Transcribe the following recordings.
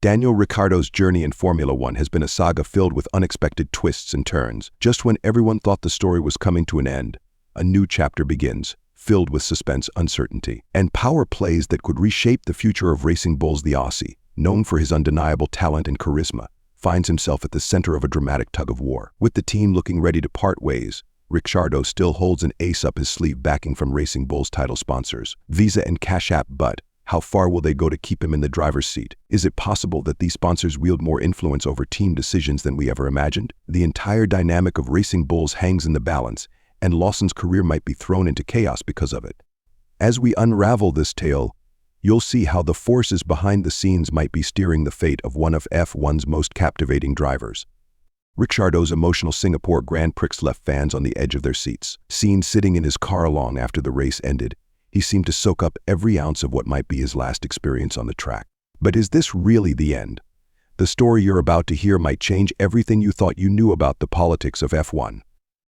Daniel Ricciardo's journey in Formula One has been a saga filled with unexpected twists and turns. Just when everyone thought the story was coming to an end, a new chapter begins, filled with suspense, uncertainty, and power plays that could reshape the future of Racing Bulls. The Aussie, known for his undeniable talent and charisma, finds himself at the center of a dramatic tug-of-war. With the team looking ready to part ways, Ricciardo still holds an ace up his sleeve backing from Racing Bulls title sponsors, Visa and Cash App. But how far will they go to keep him in the driver's seat? Is it possible that these sponsors wield more influence over team decisions than we ever imagined? The entire dynamic of Racing Bulls hangs in the balance, and Lawson's career might be thrown into chaos because of it. As we unravel this tale, you'll see how the forces behind the scenes might be steering the fate of one of F1's most captivating drivers. Ricciardo's emotional Singapore Grand Prix left fans on the edge of their seats. Seen sitting in his car long after the race ended, he seemed to soak up every ounce of what might be his last experience on the track. But is this really the end? The story you're about to hear might change everything you thought you knew about the politics of F1.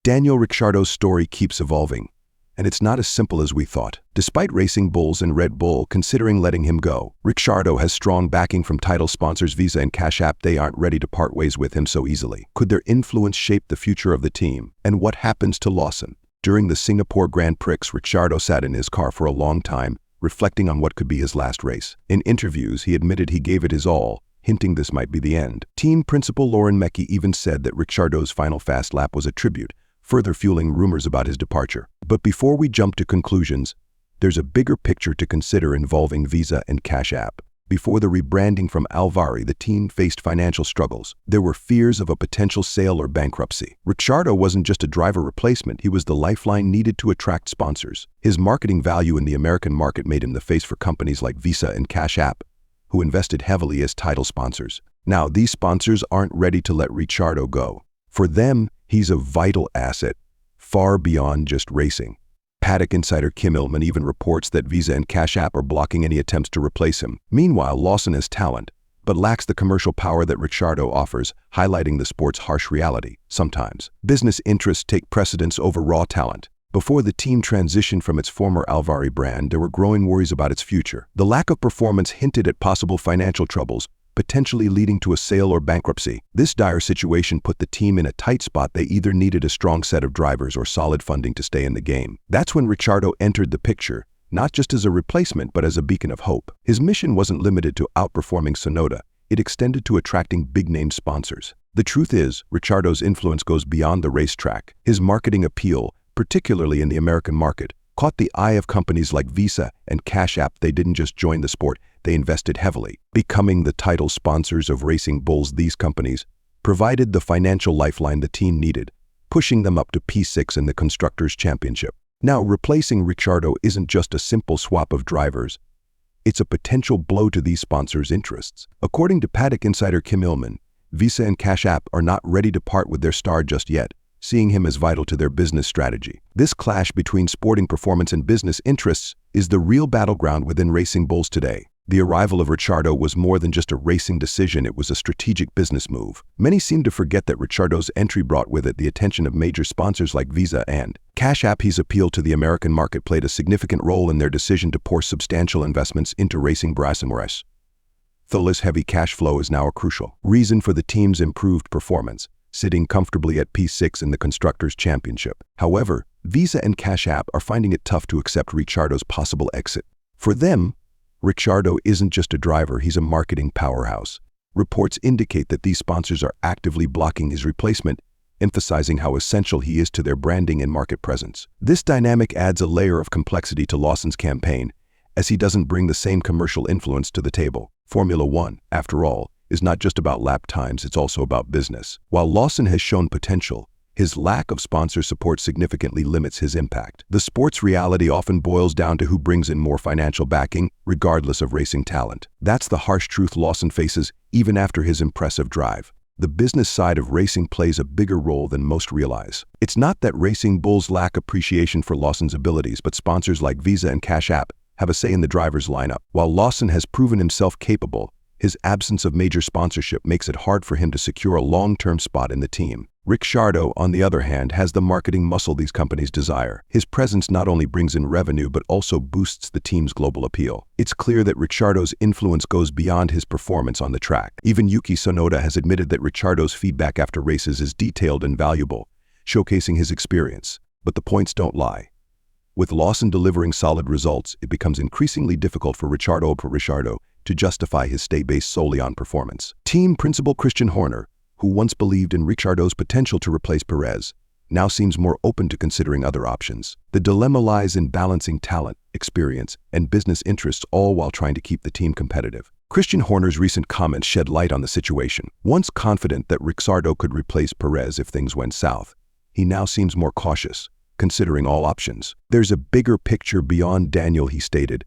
Daniel Ricciardo's story keeps evolving, and it's not as simple as we thought. Despite Racing Bulls and Red Bull considering letting him go, Ricciardo has strong backing from title sponsors Visa and Cash App. They aren't ready to part ways with him so easily. Could their influence shape the future of the team? And what happens to Lawson? During the Singapore Grand Prix, Ricciardo sat in his car for a long time, reflecting on what could be his last race. In interviews, he admitted he gave it his all, hinting this might be the end. Team principal Lauren Mecchi even said that Ricciardo's final fast lap was a tribute, further fueling rumors about his departure. But before we jump to conclusions, there's a bigger picture to consider involving Visa and Cash App. Before the rebranding from Alvari, the team faced financial struggles. There were fears of a potential sale or bankruptcy. Ricciardo wasn't just a driver replacement, he was the lifeline needed to attract sponsors. His marketing value in the American market made him the face for companies like Visa and Cash App, who invested heavily as title sponsors. Now, these sponsors aren't ready to let Ricciardo go. For them, he's a vital asset, far beyond just racing. Paddock insider Kim Illman even reports that Visa and Cash App are blocking any attempts to replace him. Meanwhile, Lawson has talent, but lacks the commercial power that Ricciardo offers, highlighting the sport's harsh reality. Sometimes, business interests take precedence over raw talent. Before the team transitioned from its former Alvari brand, there were growing worries about its future. The lack of performance hinted at possible financial troubles, potentially leading to a sale or bankruptcy. This dire situation put the team in a tight spot. They either needed a strong set of drivers or solid funding to stay in the game. That's when Ricciardo entered the picture, not just as a replacement but as a beacon of hope. His mission wasn't limited to outperforming Tsunoda, it extended to attracting big-name sponsors. The truth is, Ricciardo's influence goes beyond the racetrack. His marketing appeal, particularly in the American market, caught the eye of companies like Visa and Cash App. They didn't just join the sport, they invested heavily. Becoming the title sponsors of Racing Bulls, these companies provided the financial lifeline the team needed, pushing them up to P6 in the Constructors' Championship. Now, replacing Ricciardo isn't just a simple swap of drivers, it's a potential blow to these sponsors' interests. According to Paddock insider Kim Illman, Visa and Cash App are not ready to part with their star just yet, seeing him as vital to their business strategy. This clash between sporting performance and business interests is the real battleground within Racing Bulls today. The arrival of Ricciardo was more than just a racing decision, it was a strategic business move. Many seem to forget that Ricciardo's entry brought with it the attention of major sponsors like Visa and Cash App. His appeal to the American market played a significant role in their decision to pour substantial investments into Racing Bulls. This heavy cash flow is now a crucial reason for the team's improved performance, sitting comfortably at P6 in the Constructors' Championship. However, Visa and Cash App are finding it tough to accept Ricciardo's possible exit. For them, Ricciardo isn't just a driver, he's a marketing powerhouse. Reports indicate that these sponsors are actively blocking his replacement, emphasizing how essential he is to their branding and market presence. This dynamic adds a layer of complexity to Lawson's campaign, as he doesn't bring the same commercial influence to the table. Formula One, after all, is not just about lap times, it's also about business. While Lawson has shown potential, his lack of sponsor support significantly limits his impact. The sport's reality often boils down to who brings in more financial backing, regardless of racing talent. That's the harsh truth Lawson faces, even after his impressive drive. The business side of racing plays a bigger role than most realize. It's not that Racing Bulls lack appreciation for Lawson's abilities, but sponsors like Visa and Cash App have a say in the driver's lineup. While Lawson has proven himself capable, His absence of major sponsorship makes it hard for him to secure a long-term spot in the team. Ricciardo, on the other hand, has the marketing muscle these companies desire. His presence not only brings in revenue but also boosts the team's global appeal. It's clear that Ricciardo's influence goes beyond his performance on the track. Even Yuki Tsunoda has admitted that Ricciardo's feedback after races is detailed and valuable, showcasing his experience. But the points don't lie. With Lawson delivering solid results, it becomes increasingly difficult for Ricciardo to justify his stay based solely on performance. Team principal Christian Horner, who once believed in Ricciardo's potential to replace Perez, now seems more open to considering other options. The dilemma lies in balancing talent, experience, and business interests, all while trying to keep the team competitive. Christian Horner's recent comments shed light on the situation. Once confident that Ricciardo could replace Perez if things went south, he now seems more cautious, considering all options. There's a bigger picture beyond Daniel, he stated,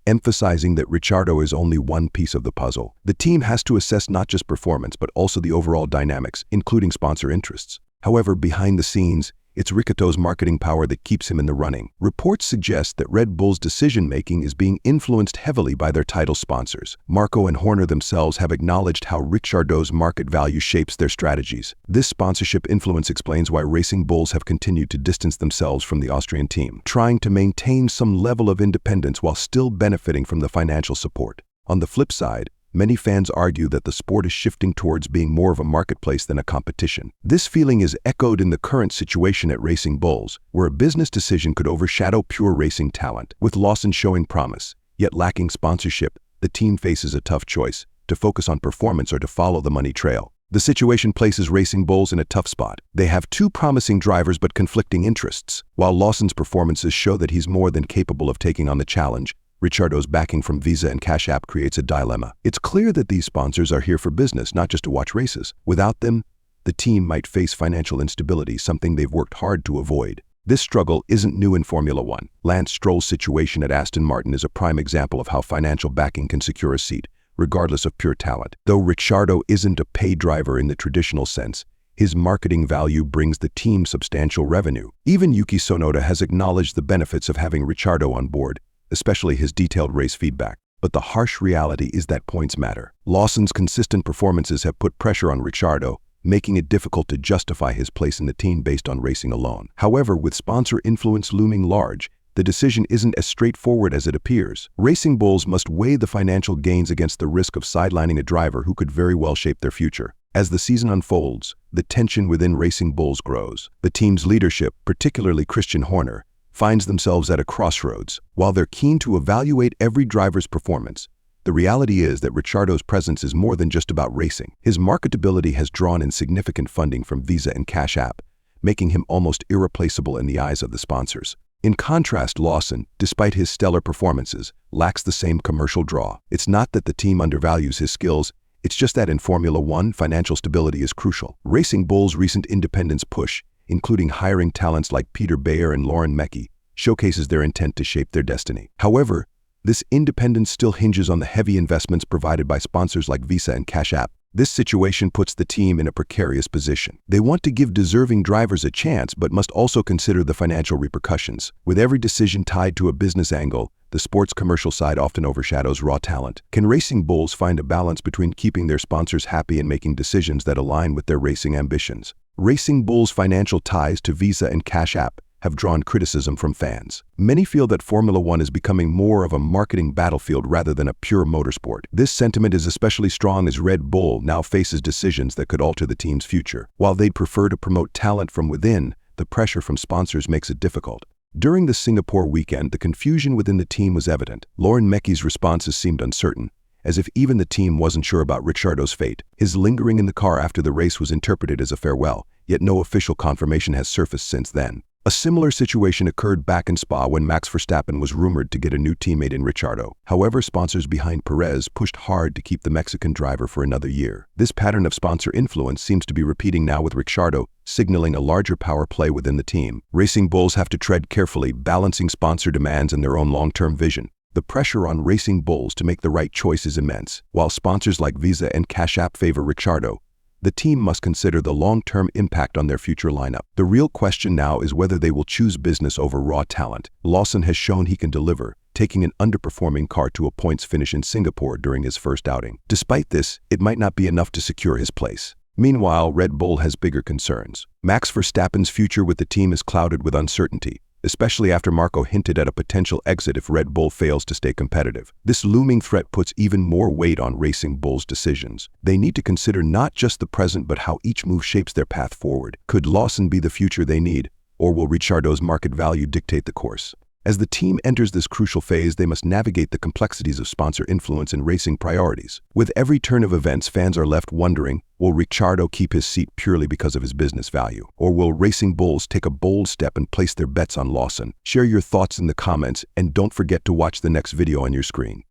emphasizing that Ricciardo is only one piece of the puzzle. The team has to assess not just performance but also the overall dynamics, including sponsor interests. However, behind the scenes, it's Ricciardo's marketing power that keeps him in the running. Reports suggest that Red Bull's decision-making is being influenced heavily by their title sponsors. Marco and Horner themselves have acknowledged how Ricciardo's market value shapes their strategies. This sponsorship influence explains why Racing Bulls have continued to distance themselves from the Austrian team, trying to maintain some level of independence while still benefiting from the financial support. On the flip side, many fans argue that the sport is shifting towards being more of a marketplace than a competition. This feeling is echoed in the current situation at Racing Bulls, where a business decision could overshadow pure racing talent. With Lawson showing promise, yet lacking sponsorship, the team faces a tough choice: to focus on performance or to follow the money trail. The situation places Racing Bulls in a tough spot. They have two promising drivers but conflicting interests. While Lawson's performances show that he's more than capable of taking on the challenge, Ricciardo's backing from Visa and Cash App creates a dilemma. It's clear that these sponsors are here for business, not just to watch races. Without them, the team might face financial instability, something they've worked hard to avoid. This struggle isn't new in Formula One. Lance Stroll's situation at Aston Martin is a prime example of how financial backing can secure a seat, regardless of pure talent. Though Ricciardo isn't a paid driver in the traditional sense, his marketing value brings the team substantial revenue. Even Yuki Tsunoda has acknowledged the benefits of having Ricciardo on board, especially his detailed race feedback. But the harsh reality is that points matter. Lawson's consistent performances have put pressure on Ricciardo, making it difficult to justify his place in the team based on racing alone. However, with sponsor influence looming large, the decision isn't as straightforward as it appears. Racing Bulls must weigh the financial gains against the risk of sidelining a driver who could very well shape their future. As the season unfolds, the tension within Racing Bulls grows. The team's leadership, particularly Christian Horner, finds themselves at a crossroads. While they're keen to evaluate every driver's performance, the reality is that Ricciardo's presence is more than just about racing. His marketability has drawn in significant funding from Visa and Cash App, making him almost irreplaceable in the eyes of the sponsors. In contrast, Lawson, despite his stellar performances, lacks the same commercial draw. It's not that the team undervalues his skills, it's just that in Formula One, financial stability is crucial. Racing Bulls' recent independence push, including hiring talents like Peter Bayer and Lauren Mecki, showcases their intent to shape their destiny. However, this independence still hinges on the heavy investments provided by sponsors like Visa and Cash App. This situation puts the team in a precarious position. They want to give deserving drivers a chance but must also consider the financial repercussions. With every decision tied to a business angle, the sport's commercial side often overshadows raw talent. Can Racing Bulls find a balance between keeping their sponsors happy and making decisions that align with their racing ambitions? Racing Bulls' financial ties to Visa and Cash App have drawn criticism from fans. Many feel that Formula One is becoming more of a marketing battlefield rather than a pure motorsport. This sentiment is especially strong as Red Bull now faces decisions that could alter the team's future. While they'd prefer to promote talent from within, the pressure from sponsors makes it difficult. During the Singapore weekend, the confusion within the team was evident. Lauren Mecki's responses seemed uncertain, as if even the team wasn't sure about Ricciardo's fate. His lingering in the car after the race was interpreted as a farewell, yet no official confirmation has surfaced since then. A similar situation occurred back in Spa when Max Verstappen was rumored to get a new teammate in Ricciardo. However, sponsors behind Perez pushed hard to keep the Mexican driver for another year. This pattern of sponsor influence seems to be repeating now with Ricciardo, signaling a larger power play within the team. Racing Bulls have to tread carefully, balancing sponsor demands and their own long-term vision. The pressure on Racing Bulls to make the right choice is immense. While sponsors like Visa and Cash App favor Ricciardo, the team must consider the long-term impact on their future lineup. The real question now is whether they will choose business over raw talent. Lawson has shown he can deliver, taking an underperforming car to a points finish in Singapore during his first outing. Despite this, it might not be enough to secure his place. Meanwhile, Red Bull has bigger concerns. Max Verstappen's future with the team is clouded with uncertainty, especially after Marco hinted at a potential exit if Red Bull fails to stay competitive. This looming threat puts even more weight on Racing Bull's decisions. They need to consider not just the present but how each move shapes their path forward. Could Lawson be the future they need, or will Ricciardo's market value dictate the course? As the team enters this crucial phase, they must navigate the complexities of sponsor influence and racing priorities. With every turn of events, fans are left wondering, will Ricciardo keep his seat purely because of his business value? Or will Racing Bulls take a bold step and place their bets on Lawson? Share your thoughts in the comments and don't forget to watch the next video on your screen.